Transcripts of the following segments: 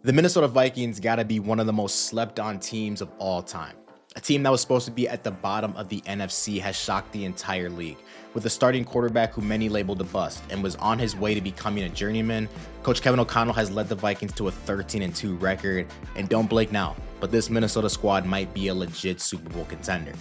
The Minnesota Vikings got to be one of the most slept on teams of all time. A team that was supposed to be at the bottom of the NFC has shocked the entire league. With a starting quarterback who many labeled a bust and was on his way to becoming a journeyman, Coach Kevin O'Connell has led the Vikings to a 13-2 record. And don't blink now, but this Minnesota squad might be a legit Super Bowl contender.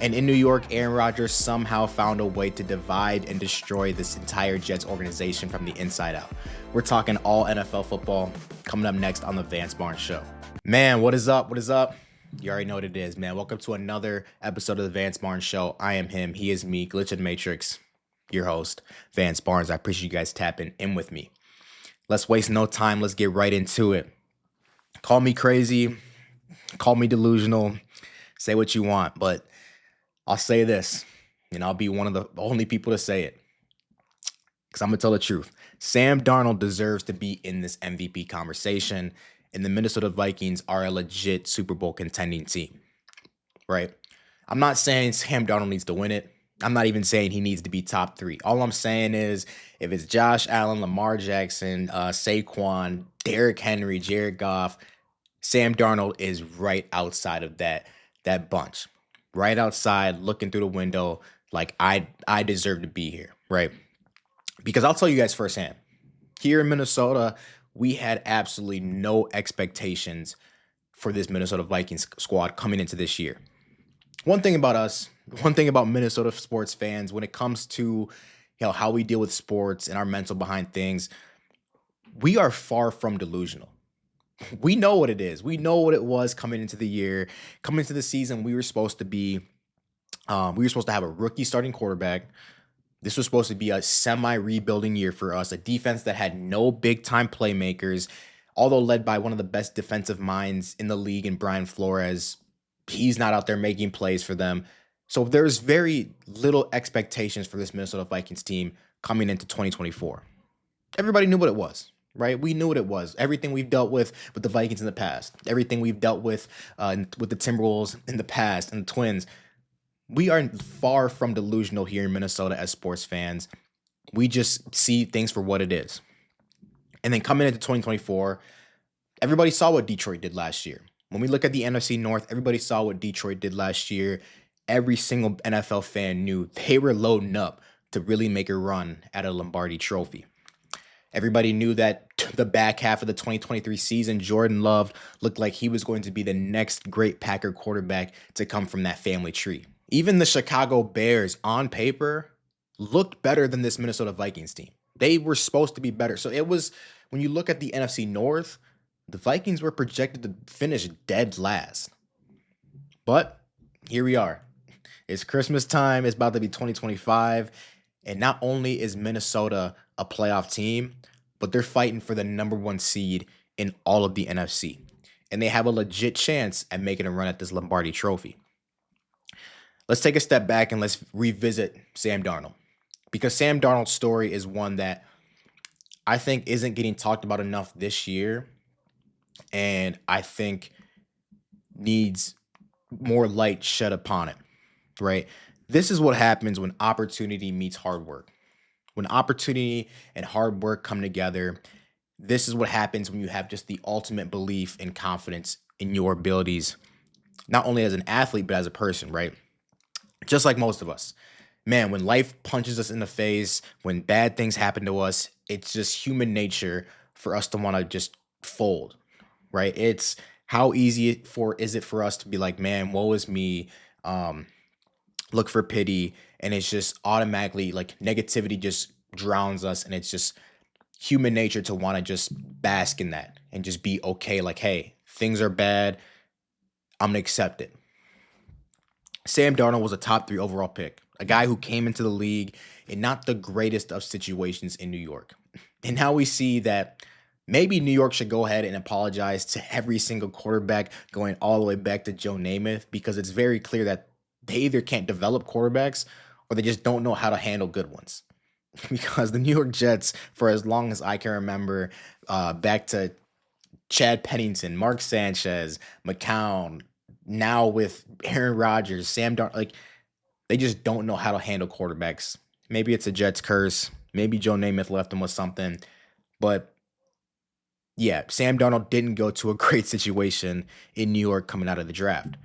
And in New York, Aaron Rodgers somehow found a way to divide and destroy this entire Jets organization from the inside out. We're talking all NFL football coming up next on the Vance Barnes Show. Man, what is up? What is up? You already know what it is, man. Welcome to another episode of the Vance Barnes Show. I am him. He is me, Glitch in the Matrix, your host, Vance Barnes. I appreciate you guys tapping in with me. Let's waste no time. Let's get right into it. Call me crazy. Call me delusional. Say what you want, but I'll say this, and I'll be one of the only people to say it, because I'm going to tell the truth. Sam Darnold deserves to be in this MVP conversation, and the Minnesota Vikings are a legit Super Bowl contending team, right? I'm not saying Sam Darnold needs to win it. I'm not even saying he needs to be top three. All I'm saying is if it's Josh Allen, Lamar Jackson, Saquon, Derrick Henry, Jared Goff, Sam Darnold is right outside of that bunch. Right outside, looking through the window, like I deserve to be here, right? Because I'll tell you guys firsthand, here in Minnesota, we had absolutely no expectations for this Minnesota Vikings squad coming into this year. One thing about us, one thing about Minnesota sports fans, when it comes to how we deal with sports and our mental behind things, we are far from delusional. We know what it is. We know what it was coming into the year, coming into the season. We were supposed to have a rookie starting quarterback. This was supposed to be a semi-rebuilding year for us, a defense that had no big-time playmakers, although led by one of the best defensive minds in the league in Brian Flores. He's not out there making plays for them. So there's very little expectations for this Minnesota Vikings team coming into 2024. Everybody knew what it was. Right, we knew what it was. Everything we've dealt with the Vikings in the past, everything we've dealt with the Timberwolves in the past, and the Twins. We are far from delusional here in Minnesota as sports fans. We just see things for what it is. And then coming into 2024, everybody saw what Detroit did last year. When we look at the NFC North, everybody saw what Detroit did last year. Every single NFL fan knew they were loading up to really make a run at a Lombardi trophy. Everybody knew that the back half of the 2023 season, Jordan Love looked like he was going to be the next great Packer quarterback to come from that family tree. Even the Chicago Bears, on paper, looked better than this Minnesota Vikings team. They were supposed to be better. So it was, when you look at the NFC North, the Vikings were projected to finish dead last. But here we are. It's Christmas time. It's about to be 2025. And not only is Minnesota a playoff team, but they're fighting for the number one seed in all of the NFC. And they have a legit chance at making a run at this Lombardi trophy. Let's take a step back and let's revisit Sam Darnold. Because Sam Darnold's story is one that I think isn't getting talked about enough this year. And I think needs more light shed upon it, right? This is what happens when opportunity meets hard work. When opportunity and hard work come together, this is what happens when you have just the ultimate belief and confidence in your abilities, not only as an athlete, but as a person, right? Just like most of us. Man, when life punches us in the face, when bad things happen to us, it's just human nature for us to want to just fold, right? It's how easy is it for us to be like, man, woe is me, look for pity, and it's just automatically like negativity just drowns us, and it's just human nature to want to just bask in that and just be okay, like, hey, things are bad, I'm gonna accept it. Sam Darnold was a top 3 overall pick, a guy who came into the league in not the greatest of situations in New York. And now we see that maybe New York should go ahead and apologize to every single quarterback going all the way back to Joe Namath, because it's very clear that they either can't develop quarterbacks or they just don't know how to handle good ones. Because the New York Jets, for as long as I can remember, back to Chad Pennington, Mark Sanchez, McCown, now with Aaron Rodgers, Sam Darnold, like, they just don't know how to handle quarterbacks. Maybe it's a Jets curse. Maybe Joe Namath left them with something. But Yeah, Sam Darnold didn't go to a great situation in New York coming out of the draft.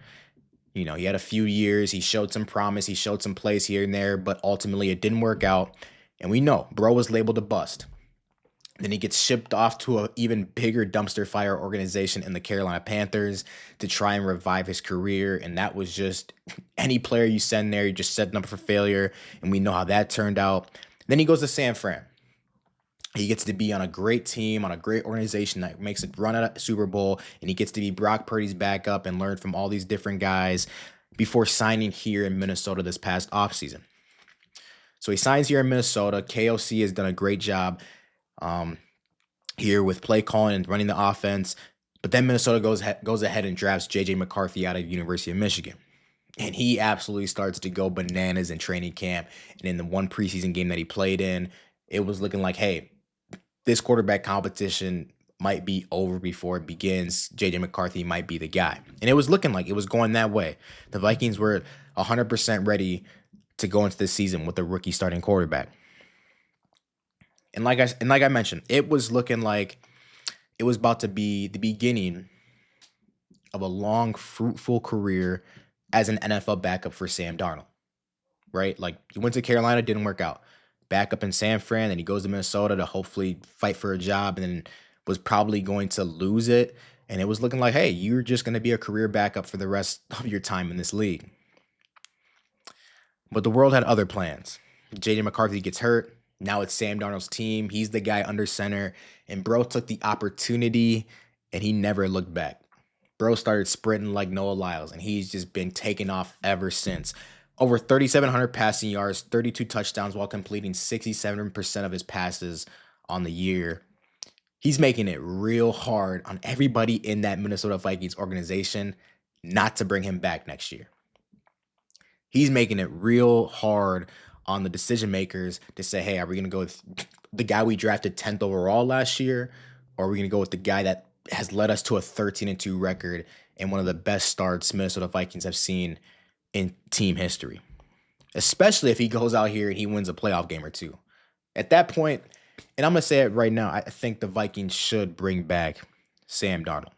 He had a few years, he showed some promise, he showed some plays here and there, but ultimately it didn't work out. And we know bro was labeled a bust. Then he gets shipped off to an even bigger dumpster fire organization in the Carolina Panthers to try and revive his career. And that was just any player you send there, you're just setting up for failure. And we know how that turned out. Then he goes to San Fran. He gets to be on a great team, on a great organization that makes it run at a Super Bowl, and he gets to be Brock Purdy's backup and learn from all these different guys before signing here in Minnesota this past offseason. So he signs here in Minnesota. KOC has done a great job here with play calling and running the offense. But then Minnesota goes ahead and drafts J.J. McCarthy out of University of Michigan. And he absolutely starts to go bananas in training camp. And in the one preseason game that he played in, it was looking like, hey, this quarterback competition might be over before it begins. J.J. McCarthy might be the guy. And it was looking like it was going that way. The Vikings were 100% ready to go into this season with a rookie starting quarterback. And like I mentioned, it was looking like it was about to be the beginning of a long, fruitful career as an NFL backup for Sam Darnold, right? Like he went to Carolina, didn't work out. Back up in San Fran, then he goes to Minnesota to hopefully fight for a job, and then was probably going to lose it. And it was looking like, hey, you're just going to be a career backup for the rest of your time in this league. But the world had other plans. J.J. McCarthy gets hurt. Now it's Sam Darnold's team. He's the guy under center. And bro took the opportunity, and he never looked back. Bro started sprinting like Noah Lyles, and he's just been taking off ever since. Over 3,700 passing yards, 32 touchdowns while completing 67% of his passes on the year. He's making it real hard on everybody in that Minnesota Vikings organization not to bring him back next year. He's making it real hard on the decision makers to say, hey, are we going to go with the guy we drafted 10th overall last year, or are we going to go with the guy that has led us to a 13-2 record and one of the best starts Minnesota Vikings have seen in team history, especially if he goes out here and he wins a playoff game or two. At that point, and I'm going to say it right now, I think the Vikings should bring back Sam Darnold.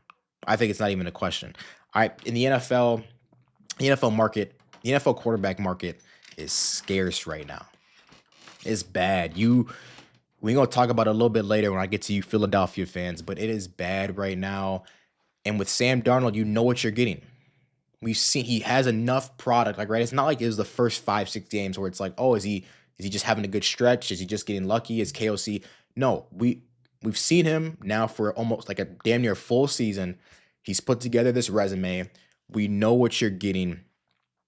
I think it's not even a question. All right, in the NFL market, the NFL quarterback market is scarce right now. It's bad. We're going to talk about it a little bit later when I get to you Philadelphia fans, but it is bad right now. And with Sam Darnold, you know what you're getting. We've seen he has enough product, like, right? It's not like it was the first 5-6 games where it's like, oh, is he just having a good stretch? Is he just getting lucky? Is KOC? No, we've seen him now for almost like a damn near full season. He's put together this resume. We know what you're getting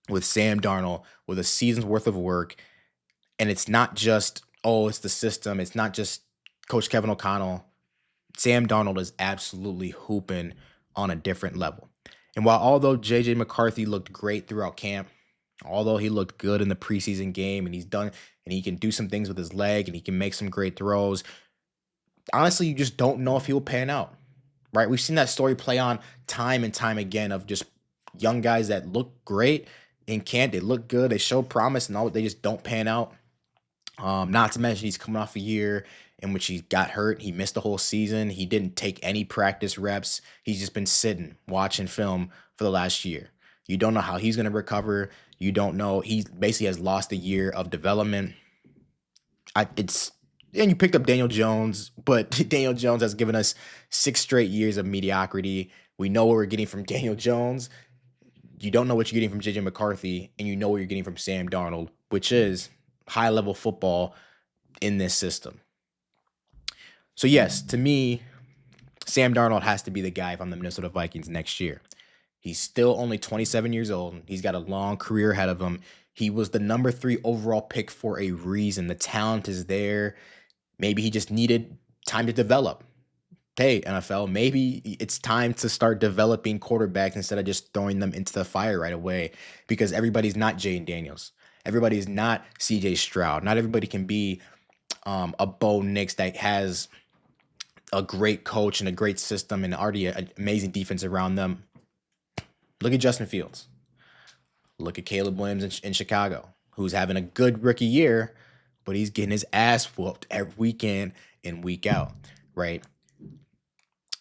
with Sam Darnold with a season's worth of work. And it's not just, oh, it's the system. It's not just Coach Kevin O'Connell. Sam Darnold is absolutely hooping on a different level. And while although J.J. McCarthy looked great throughout camp, although he looked good in the preseason game and he can do some things with his leg and he can make some great throws, honestly, you just don't know if he'll pan out, right? We've seen that story play on time and time again of just young guys that look great in camp. They look good. They show promise and all, they just don't pan out. Not to mention he's coming off a year in which he got hurt. He missed the whole season. He didn't take any practice reps. He's just been sitting, watching film for the last year. You don't know how he's going to recover. You don't know. He basically has lost a year of development. And you picked up Daniel Jones, but Daniel Jones has given us 6 straight years of mediocrity. We know what we're getting from Daniel Jones. You don't know what you're getting from J.J. McCarthy, and you know what you're getting from Sam Darnold, which is high-level football in this system. So yes, to me, Sam Darnold has to be the guy if I'm the Minnesota Vikings next year. He's still only 27 years old. He's got a long career ahead of him. He was the number 3 overall pick for a reason. The talent is there. Maybe he just needed time to develop. Hey, NFL, maybe it's time to start developing quarterbacks instead of just throwing them into the fire right away, because everybody's not Jayden Daniels. Everybody's not CJ Stroud. Not everybody can be a Bo Nix that has a great coach and a great system and already an amazing defense around them. Look at Justin Fields. Look at Caleb Williams in Chicago, who's having a good rookie year, but he's getting his ass whooped every week in and week out, right?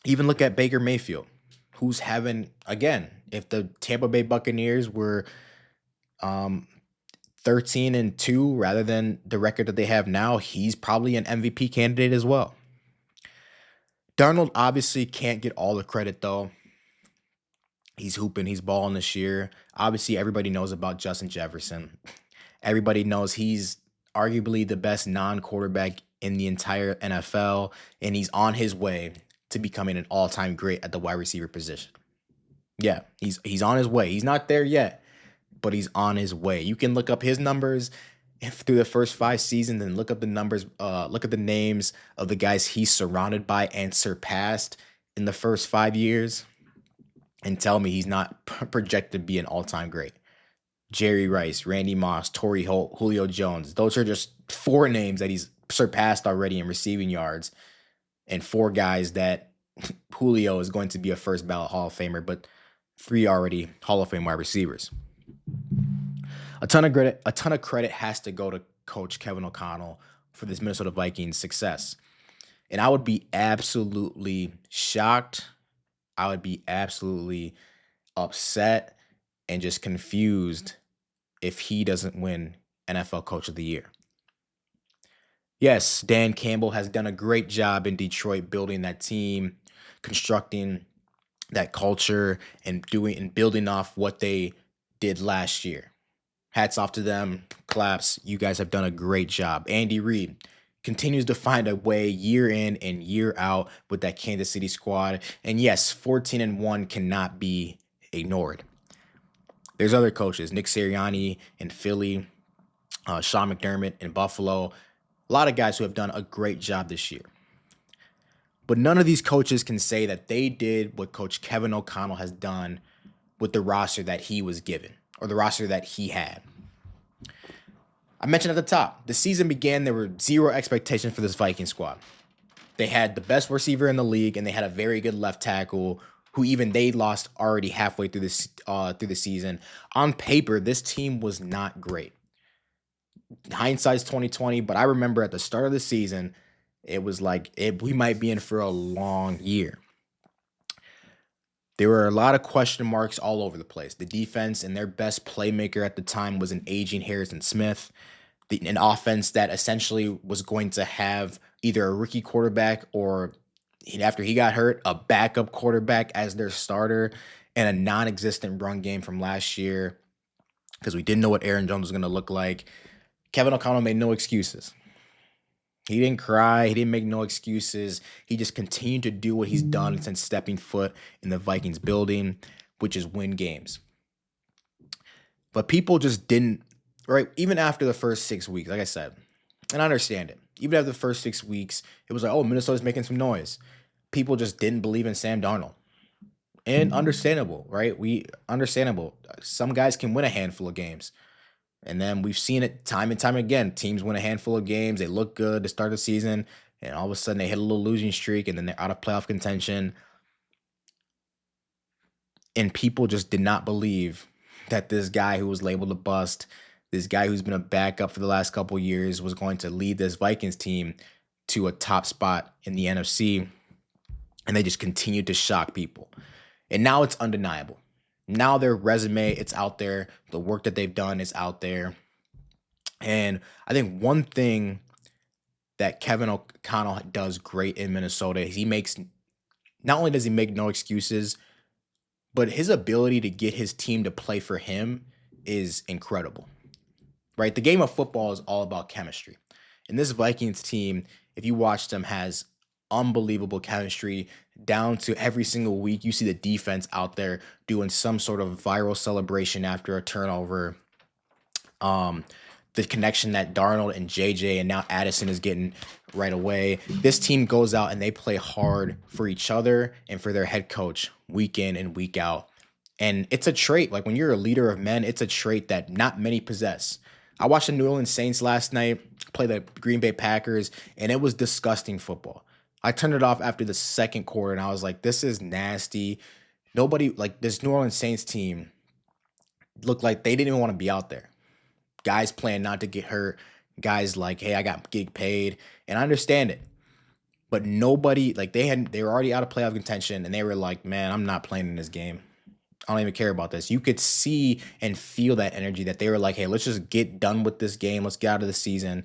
Even look at Baker Mayfield, who's having, again, if the Tampa Bay Buccaneers were um 13-2 rather than the record that they have now, he's probably an MVP candidate as well. Darnold obviously can't get all the credit though. He's hooping, he's balling this year. Obviously, everybody knows about Justin Jefferson. Everybody knows he's arguably the best non-quarterback in the entire NFL, and he's on his way to becoming an all-time great at the wide receiver position. Yeah, he's on his way. He's not there yet, but he's on his way. You can look up his numbers through the first 5 seasons and look up the numbers, look at the names of the guys he's surrounded by and surpassed in the first 5 years, and tell me he's not projected to be an all-time great. Jerry Rice, Randy Moss, Torrey Holt, Julio Jones. Those are just 4 names that he's surpassed already in receiving yards, and 4 guys that Julio is going to be a first ballot Hall of Famer, but 3 already Hall of Fame wide receivers. A ton of credit has to go to Coach Kevin O'Connell for this Minnesota Vikings success. And I would be absolutely shocked. I would be absolutely upset and just confused if he doesn't win NFL Coach of the Year. Yes, Dan Campbell has done a great job in Detroit building that team, constructing that culture, and building off what they did last year. Hats off to them. Claps. You guys have done a great job. Andy Reid continues to find a way year in and year out with that Kansas City squad. And yes, 14-1 cannot be ignored. There's other coaches, Nick Sirianni in Philly, Sean McDermott in Buffalo. A lot of guys who have done a great job this year. But none of these coaches can say that they did what Coach Kevin O'Connell has done with the roster that he was given, or the roster that he had. I mentioned at the top, the season began, there were zero expectations for this Viking squad. They had the best receiver in the league, and they had a very good left tackle who even they lost already halfway through the season. On paper, this team was not great. Hindsight's 2020, but I remember at the start of the season, it was like we might be in for a long year. There were a lot of question marks all over the place. The defense and their best playmaker at the time was an aging Harrison Smith, an offense that essentially was going to have either a rookie quarterback or, after he got hurt, a backup quarterback as their starter, and a non-existent run game from last year because we didn't know what Aaron Jones was going to look like. Kevin O'Connell made no excuses. He didn't cry. He didn't make no excuses. He just continued to do what he's done since stepping foot in the Vikings building, which is win games. But people just didn't, right? Even after the first 6 weeks, like I said, and I understand it. Even after the first 6 weeks, it was like, oh, Minnesota's making some noise. People just didn't believe in Sam Darnold. And understandable, right? Understandable. Some guys can win a handful of games. And then we've seen it time and time again. Teams win a handful of games. They look good to start the season. And all of a sudden they hit a little losing streak and then they're out of playoff contention. And people just did not believe that this guy who was labeled a bust, this guy who's been a backup for the last couple of years, was going to lead this Vikings team to a top spot in the NFC. And they just continued to shock people. And now it's undeniable. Now their resume, it's out there. The work that they've done is out there. And I think one thing that Kevin O'Connell does great in Minnesota is not only does he make no excuses, but his ability to get his team to play for him is incredible, right? The game of football is all about chemistry. And this Vikings team, if you watch them, has unbelievable chemistry down to every single week. You see the defense out there doing some sort of viral celebration after a turnover. The connection that Darnold and JJ and now Addison is getting right away. This team goes out and they play hard for each other and for their head coach week in and week out. And it's a trait. Like when you're a leader of men, it's a trait that not many possess. I watched the New Orleans Saints last night play the Green Bay Packers, and it was disgusting football. I turned it off after the second quarter, and I was like, this is nasty. Nobody, like this New Orleans Saints team, looked like they didn't even want to be out there. Guys playing not to get hurt. Guys like, hey, I got getting paid. And I understand it. but nobody, like, they were already out of playoff contention, and they were like, man, I'm not playing in this game. I don't even care about this. You could see and feel that energy that they were like, hey, let's just get done with this game. Let's get out of the season.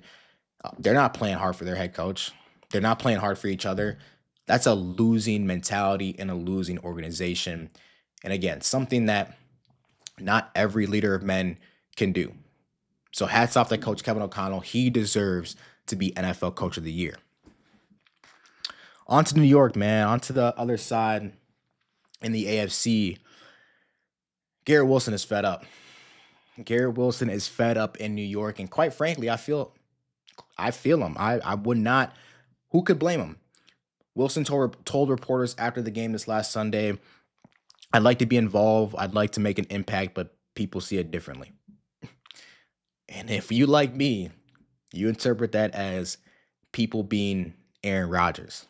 They're not playing hard for their head coach. They're not playing hard for each other. That's a losing mentality in a losing organization. And again, something that not every leader of men can do. So hats off to Coach Kevin O'Connell. He deserves to be NFL Coach of the Year. On to New York, man. On to the other side in the AFC. Garrett Wilson is fed up. Garrett Wilson is fed up in New York. And quite frankly, I feel him. I would not. Who could blame him? Wilson told reporters after the game this last Sunday, I'd like to be involved. I'd like to make an impact, but people see it differently. And if you, like me, you interpret that as people being Aaron Rodgers.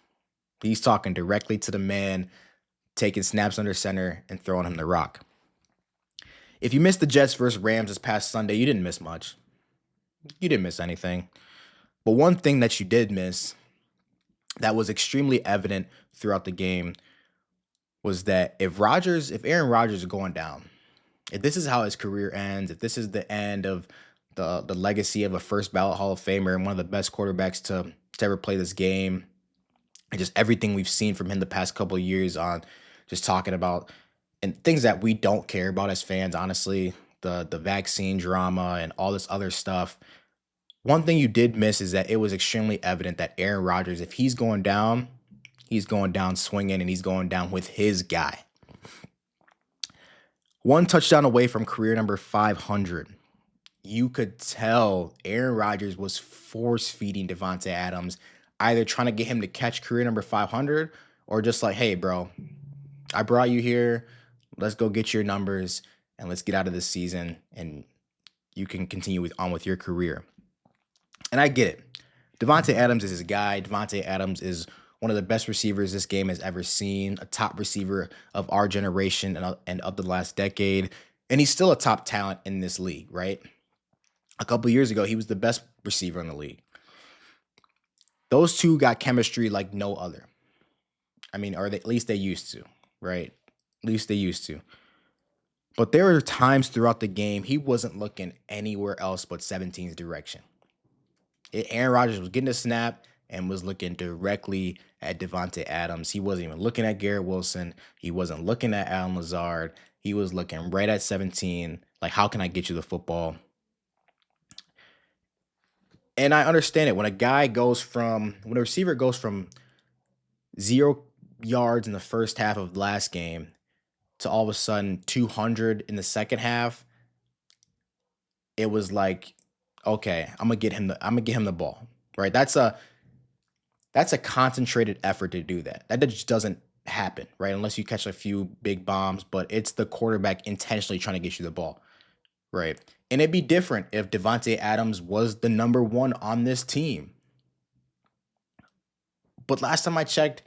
He's talking directly to the man, taking snaps under center and throwing him the rock. If you missed the Jets versus Rams this past Sunday, you didn't miss much. You didn't miss anything. But one thing that you did miss that was extremely evident throughout the game was that if Aaron Rodgers is going down, if this is how his career ends, if this is the end of the legacy of a first ballot Hall of Famer and one of the best quarterbacks to ever play this game, and just everything we've seen from him the past couple of years on just talking about and things that we don't care about as fans, honestly, the vaccine drama and all this other stuff. One thing you did miss is that it was extremely evident that Aaron Rodgers, if he's going down swinging, and he's going down with his guy. One touchdown away from career number 500. You could tell Aaron Rodgers was force-feeding Davante Adams, either trying to get him to catch career number 500 or just like, hey, bro, I brought you here. Let's go get your numbers and let's get out of this season and you can continue on with your career. And I get it. Davante Adams is his guy. Davante Adams is one of the best receivers this game has ever seen, a top receiver of our generation and of the last decade. And he's still a top talent in this league, right? A couple years ago, he was the best receiver in the league. Those two got chemistry like no other. I mean, at least they used to, right? At least they used to. But there were times throughout the game he wasn't looking anywhere else but 17's direction. Aaron Rodgers was getting a snap and was looking directly at Davante Adams. He wasn't even looking at Garrett Wilson. He wasn't looking at Allen Lazard. He was looking right at 17. Like, how can I get you the football? And I understand it. When a receiver goes from 0 yards in the first half of last game to all of a sudden 200 in the second half, it was like, okay, I'm gonna get him the ball, right? That's a concentrated effort to do that. That just doesn't happen, right? Unless you catch a few big bombs, but it's the quarterback intentionally trying to get you the ball, right? And it'd be different if Davante Adams was the number one on this team. But last time I checked,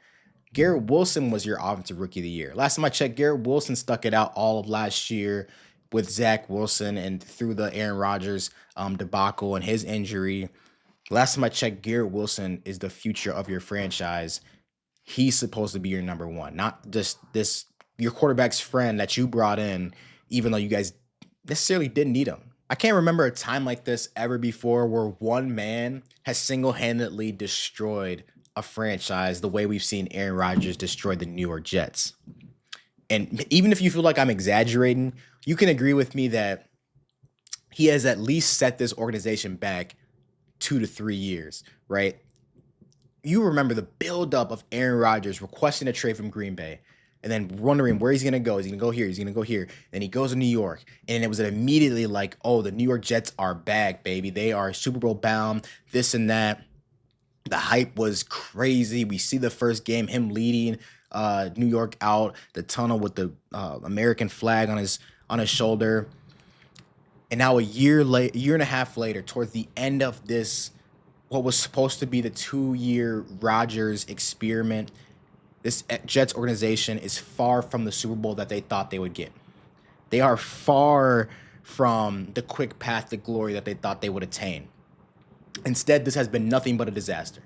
Garrett Wilson was your offensive rookie of the year. Last time I checked, Garrett Wilson stuck it out all of last year with Zach Wilson and through the Aaron Rodgers debacle and his injury. Last time I checked, Garrett Wilson is the future of your franchise. He's supposed to be your number one, not just your quarterback's friend that you brought in, even though you guys necessarily didn't need him. I can't remember a time like this ever before where one man has single-handedly destroyed a franchise the way we've seen Aaron Rodgers destroy the New York Jets. And even if you feel like I'm exaggerating, you can agree with me that he has at least set this organization back 2 to 3 years, right? You remember the buildup of Aaron Rodgers requesting a trade from Green Bay and then wondering where he's going to go. Is he going to go here? He's going to go here. Then he goes to New York. And it was immediately like, oh, the New York Jets are back, baby. They are Super Bowl bound, this and that. The hype was crazy. We see the first game, him leading New York out the tunnel with the American flag on his shoulder. And now a year and a half later, towards the end of this, what was supposed to be the 2-year Rodgers experiment, this Jets organization is far from the Super Bowl that they thought they would get. They are far from the quick path to glory that they thought they would attain. Instead, this has been nothing but a disaster.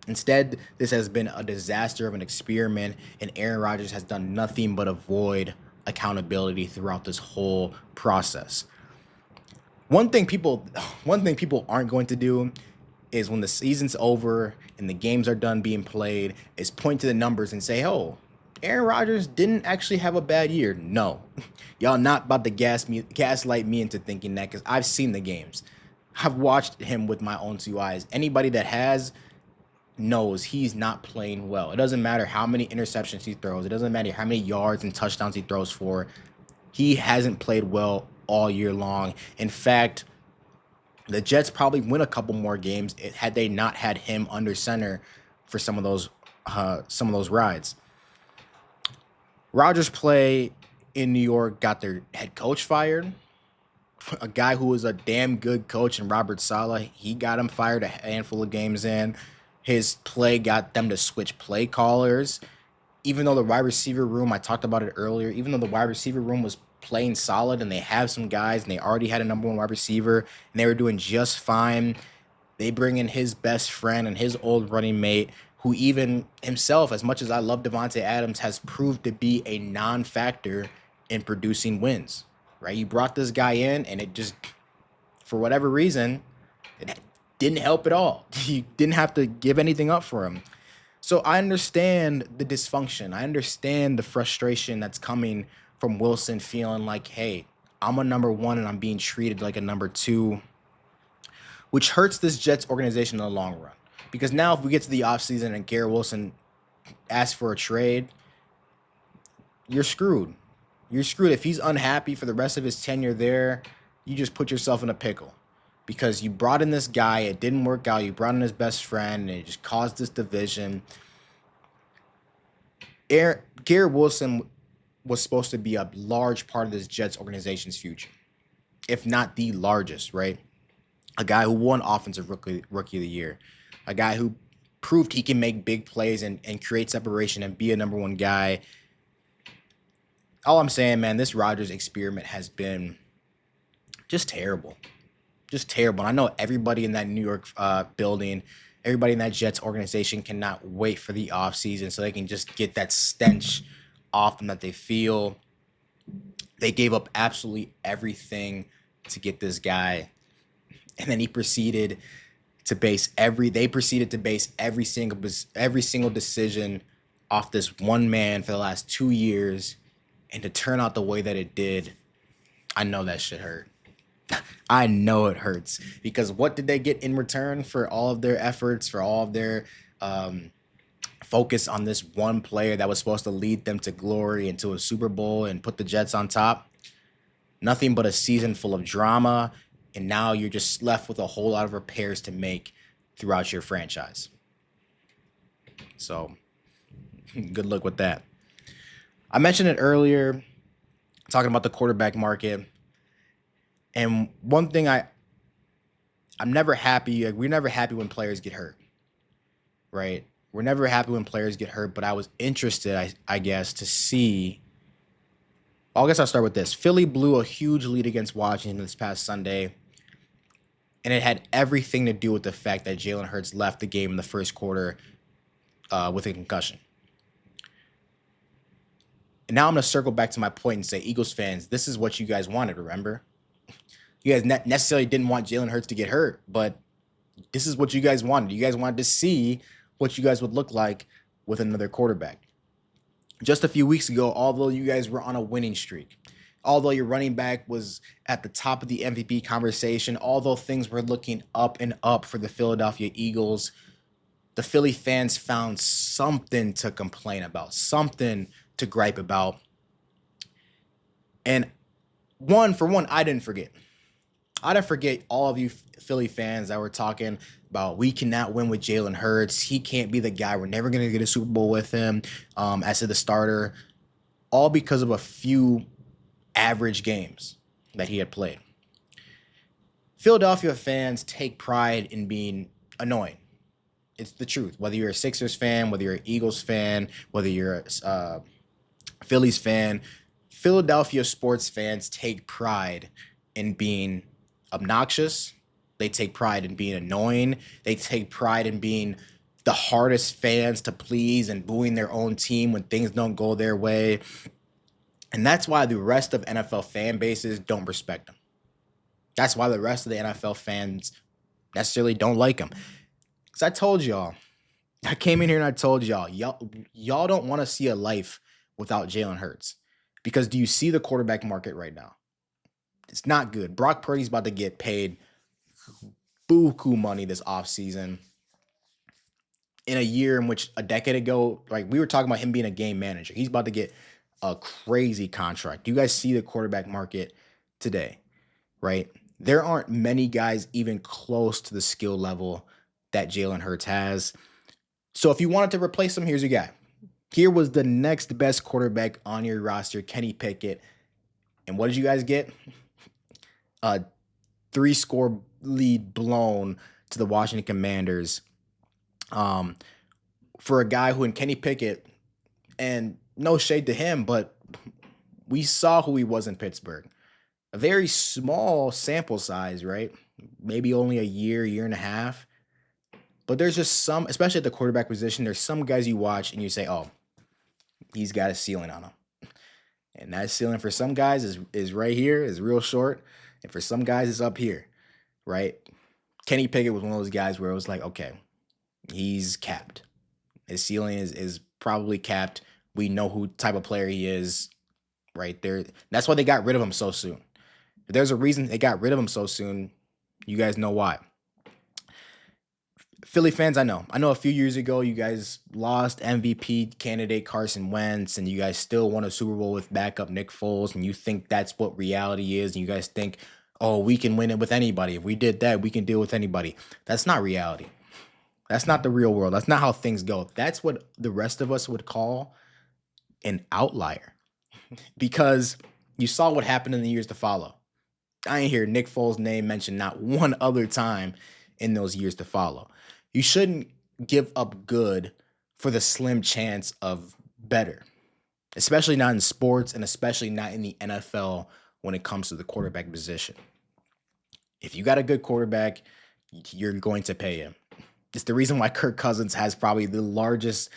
Instead, this has been a disaster of an experiment, and Aaron Rodgers has done nothing but avoid accountability throughout this whole process. One thing people one thing people aren't going to do is when the season's over and the games are done being played, is point to the numbers and say, "Oh, Aaron Rodgers didn't actually have a bad year." No, y'all not about to gaslight me into thinking that because I've seen the games. I've watched him with my own two eyes. Anybody that has knows he's not playing well. It doesn't matter how many interceptions he throws. It doesn't matter how many yards and touchdowns he throws for. He hasn't played well all year long. In fact, the Jets probably win a couple more games had they not had him under center for some of those rides. Rodgers' play in New York got their head coach fired. A guy who was a damn good coach in Robert Saleh, he got him fired a handful of games in. His play got them to switch play callers. Even though the wide receiver room, I talked about it earlier, even though the wide receiver room was playing solid and they have some guys and they already had a number one wide receiver and they were doing just fine, they bring in his best friend and his old running mate, who even himself, as much as I love Devontae Adams, has proved to be a non-factor in producing wins, right? You brought this guy in and it just, for whatever reason, it didn't help at all. You didn't have to give anything up for him. So I understand the dysfunction. I understand the frustration that's coming from Wilson feeling like, hey, I'm a number one and I'm being treated like a number two, which hurts this Jets organization in the long run. Because now if we get to the offseason and Garrett Wilson asks for a trade, you're screwed. You're screwed. If he's unhappy for the rest of his tenure there, you just put yourself in a pickle. Because you brought in this guy, it didn't work out. You brought in his best friend, and it just caused this division. Garrett Wilson was supposed to be a large part of this Jets organization's future, if not the largest, right? A guy who won Offensive Rookie of the Year, a guy who proved he can make big plays and create separation and be a number one guy. All I'm saying, man, this Rodgers experiment has been just terrible. Just terrible. And I know everybody in that New York building, everybody in that Jets organization cannot wait for the offseason so they can just get that stench off them that they feel. They gave up absolutely everything to get this guy. And then they proceeded to base every single decision off this one man for the last 2 years, and to turn out the way that it did. I know that shit hurt. I know it hurts, because what did they get in return for all of their efforts, for all of their focus on this one player that was supposed to lead them to glory and to a Super Bowl and put the Jets on top? Nothing but a season full of drama, and now you're just left with a whole lot of repairs to make throughout your franchise. So, good luck with that. I mentioned it earlier, talking about the quarterback market. And one thing I'm never happy. We're never happy when players get hurt, right? We're never happy when players get hurt. But I was interested, I guess, to see. I guess I'll start with this. Philly blew a huge lead against Washington this past Sunday, and it had everything to do with the fact that Jaylen Herz left the game in the first quarter with a concussion. And now I'm going to circle back to my point and say, Eagles fans, this is what you guys wanted, remember? You guys necessarily didn't want Jaylen Herz to get hurt, but this is what you guys wanted. You guys wanted to see what you guys would look like with another quarterback. Just a few weeks ago, although you guys were on a winning streak, although your running back was at the top of the MVP conversation, although things were looking up and up for the Philadelphia Eagles, the Philly fans found something to complain about, something to gripe about. And for one, I didn't forget. I didn't forget all of you Philly fans that were talking about, we cannot win with Jaylen Herz. He can't be the guy. We're never going to get a Super Bowl with him as the starter. All because of a few average games that he had played. Philadelphia fans take pride in being annoying. It's the truth. Whether you're a Sixers fan, whether you're an Eagles fan, whether you're a Phillies fan, Philadelphia sports fans take pride in being obnoxious. They take pride in being annoying. They take pride in being the hardest fans to please and booing their own team when things don't go their way. And that's why the rest of NFL fan bases don't respect him. That's why the rest of the NFL fans necessarily don't like him. Because I told y'all, I came in here and I told y'all don't want to see a life without Jaylen Herz. Because do you see the quarterback market right now? It's not good. Brock Purdy's about to get paid buku money this offseason. In a year in which a decade ago, like we were talking about him being a game manager, he's about to get a crazy contract. You guys see the quarterback market today, right? There aren't many guys even close to the skill level that Jaylen Herz has. So if you wanted to replace him, here's your guy. Here was the next best quarterback on your roster, Kenny Pickett. And what did you guys get? A 3-score lead blown to the Washington Commanders for a guy who in Kenny Pickett, and no shade to him, but we saw who he was in Pittsburgh. A very small sample size, right? Maybe only a year and a half. But there's just some, especially at the quarterback position, there's some guys you watch and you say, oh, he's got a ceiling on him. And that ceiling for some guys is right here, is real short. And for some guys, it's up here, right? Kenny Pickett was one of those guys where it was like, okay, he's capped. His ceiling is probably capped. We know who type of player he is right there. That's why they got rid of him so soon. If there's a reason they got rid of him so soon, you guys know why. Philly fans, I know a few years ago you guys lost MVP candidate Carson Wentz and you guys still won a Super Bowl with backup Nick Foles, and you think that's what reality is, and you guys think, oh, we can win it with anybody. If we did that, we can deal with anybody. That's not reality. That's not the real world. That's not how things go. That's what the rest of us would call an outlier. Because you saw what happened in the years to follow. I ain't hear Nick Foles' name mentioned not one other time in those years to follow. You shouldn't give up good for the slim chance of better, especially not in sports and especially not in the NFL when it comes to the quarterback position. If you got a good quarterback, you're going to pay him. It's the reason why Kirk Cousins has probably the largest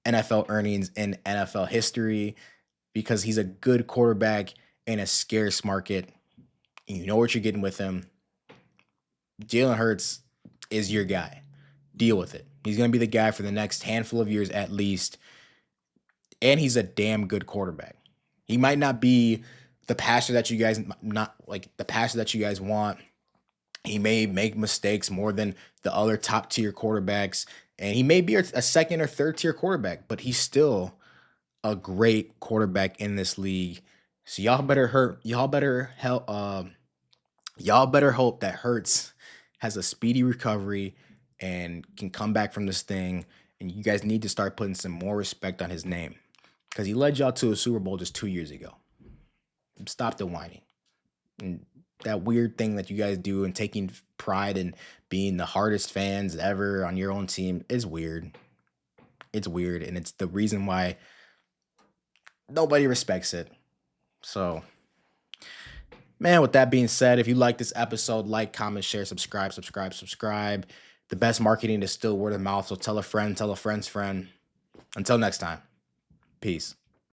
NFL earnings in NFL history, because he's a good quarterback in a scarce market. And you know what you're getting with him. Jaylen Herz is your guy. Deal with it. He's going to be the guy for the next handful of years at least. And he's a damn good quarterback. He might not be the passer that you guys want. He may make mistakes more than the other top tier quarterbacks, and he may be a second or third tier quarterback, but he's still a great quarterback in this league. So y'all better hope that Hertz has a speedy recovery and can come back from this thing. And you guys need to start putting some more respect on his name, because he led y'all to a Super Bowl just 2 years ago. Stop the whining. And that weird thing that you guys do and taking pride in being the hardest fans ever on your own team is weird. It's weird, and it's the reason why nobody respects it. So, man, with that being said, if you like this episode, like, comment, share, subscribe. The best marketing is still word of mouth, so tell a friend, tell a friend's friend. Until next time, peace.